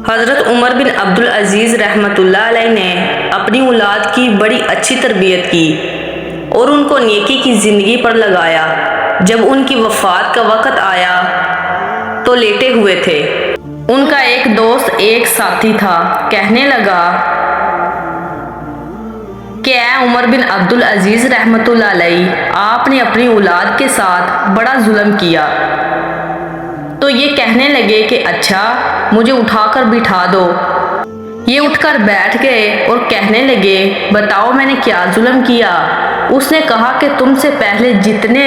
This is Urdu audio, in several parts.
حضرت عمر بن عبدالعزیز رحمۃ اللہ علیہ نے اپنی اولاد کی بڑی اچھی تربیت کی اور ان کو نیکی کی زندگی پر لگایا۔ جب ان کی وفات کا وقت آیا تو لیٹے ہوئے تھے۔ ان کا ایک دوست ایک ساتھی تھا، کہنے لگا کہ اے عمر بن عبدالعزیز رحمۃ اللہ علیہ، آپ نے اپنی اولاد کے ساتھ بڑا ظلم کیا۔ تو یہ کہنے لگے کہ اچھا، مجھے اٹھا کر بٹھا دو۔ یہ اٹھ کر بیٹھ گئے اور کہنے لگے بتاؤ میں نے کیا ظلم کیا؟ اس نے کہا کہ تم سے پہلے جتنے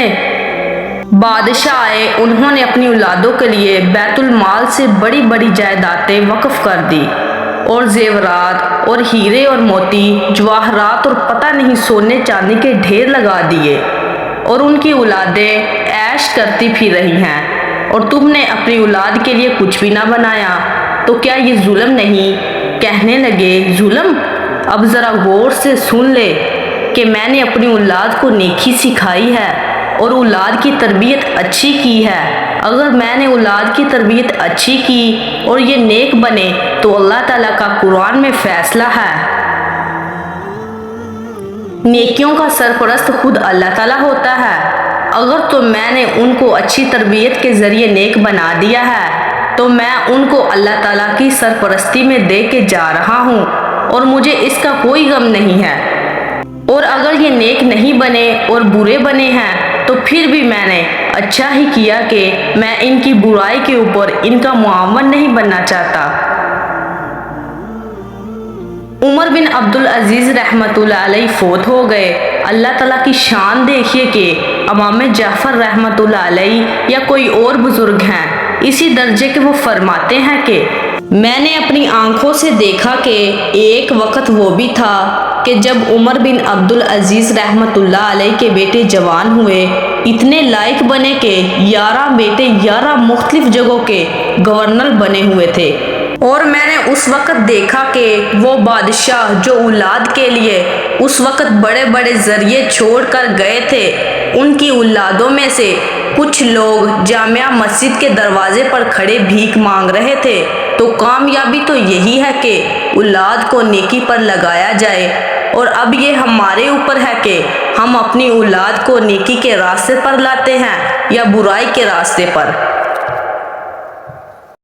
بادشاہ آئے انہوں نے اپنی اولادوں کے لیے بیت المال سے بڑی بڑی جائیدادیں وقف کر دی اور زیورات اور ہیرے اور موتی، جواہرات اور پتہ نہیں سونے چاندی کے ڈھیر لگا دیے، اور ان کی اولادیں عیش کرتی پھر رہی ہیں، اور تم نے اپنی اولاد کے لیے کچھ بھی نہ بنایا، تو کیا یہ ظلم نہیں؟ کہنے لگے ظلم؟ اب ذرا غور سے سن لے کہ میں نے اپنی اولاد کو نیکی سکھائی ہے اور اولاد کی تربیت اچھی کی ہے۔ اگر میں نے اولاد کی تربیت اچھی کی اور یہ نیک بنے تو اللہ تعالیٰ کا قرآن میں فیصلہ ہے، نیکیوں کا سرپرست خود اللہ تعالیٰ ہوتا ہے۔ اگر تو میں نے ان کو اچھی تربیت کے ذریعے نیک بنا دیا ہے تو میں ان کو اللہ تعالیٰ کی سرپرستی میں دے کے جا رہا ہوں اور مجھے اس کا کوئی غم نہیں ہے۔ اور اگر یہ نیک نہیں بنے اور برے بنے ہیں تو پھر بھی میں نے اچھا ہی کیا کہ میں ان کی برائی کے اوپر ان کا معاون نہیں بننا چاہتا۔ عمر بن عبدالعزیز رحمۃ اللہ علیہ فوت ہو گئے۔ اللہ تعالیٰ کی شان دیکھیے کہ امام جعفر رحمۃ اللہ علیہ یا کوئی اور بزرگ ہیں اسی درجے کے، وہ فرماتے ہیں کہ میں نے اپنی آنکھوں سے دیکھا کہ ایک وقت وہ بھی تھا کہ جب عمر بن عبدالعزیز رحمۃ اللہ علیہ کے بیٹے جوان ہوئے، اتنے لائق بنے کہ 11 بیٹے 11 مختلف جگہوں کے گورنر بنے ہوئے تھے، اور میں نے اس وقت دیکھا کہ وہ بادشاہ جو اولاد کے لیے اس وقت بڑے بڑے ذریعے چھوڑ کر گئے تھے، ان کی اولادوں میں سے کچھ لوگ جامع مسجد کے دروازے پر کھڑے بھیک مانگ رہے تھے۔ تو کامیابی تو یہی ہے کہ اولاد کو نیکی پر لگایا جائے، اور اب یہ ہمارے اوپر ہے کہ ہم اپنی اولاد کو نیکی کے راستے پر لاتے ہیں یا برائی کے راستے پر۔